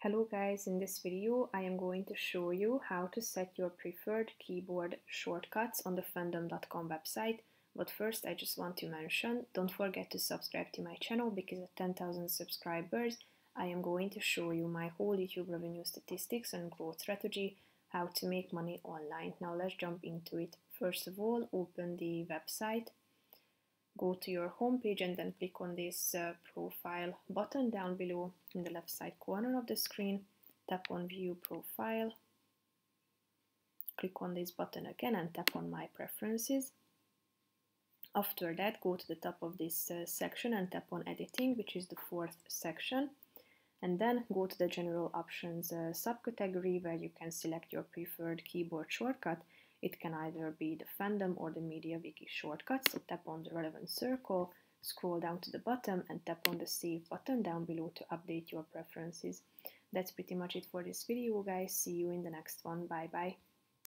Hello guys, in this video I am going to show you how to set your preferred keyboard shortcuts on the fandom.com website. But first I just want to mention, don't forget to subscribe to my channel because at 10,000 subscribers I am going to show you my whole YouTube revenue statistics and growth strategy, how to make money online. Now let's jump into it. First of all, open the website. Go to your home page and then click on this profile button down below in the left side corner of the screen. Tap on view profile. Click on this button again and tap on my preferences. After that, go to the top of this section and tap on editing, which is the fourth section. And then go to the general options subcategory where you can select your preferred keyboard shortcut. It can either be the Fandom or the MediaWiki shortcut, so tap on the relevant circle, scroll down to the bottom and tap on the Save button down below to update your preferences. That's pretty much it for this video, guys. See you in the next one. Bye bye.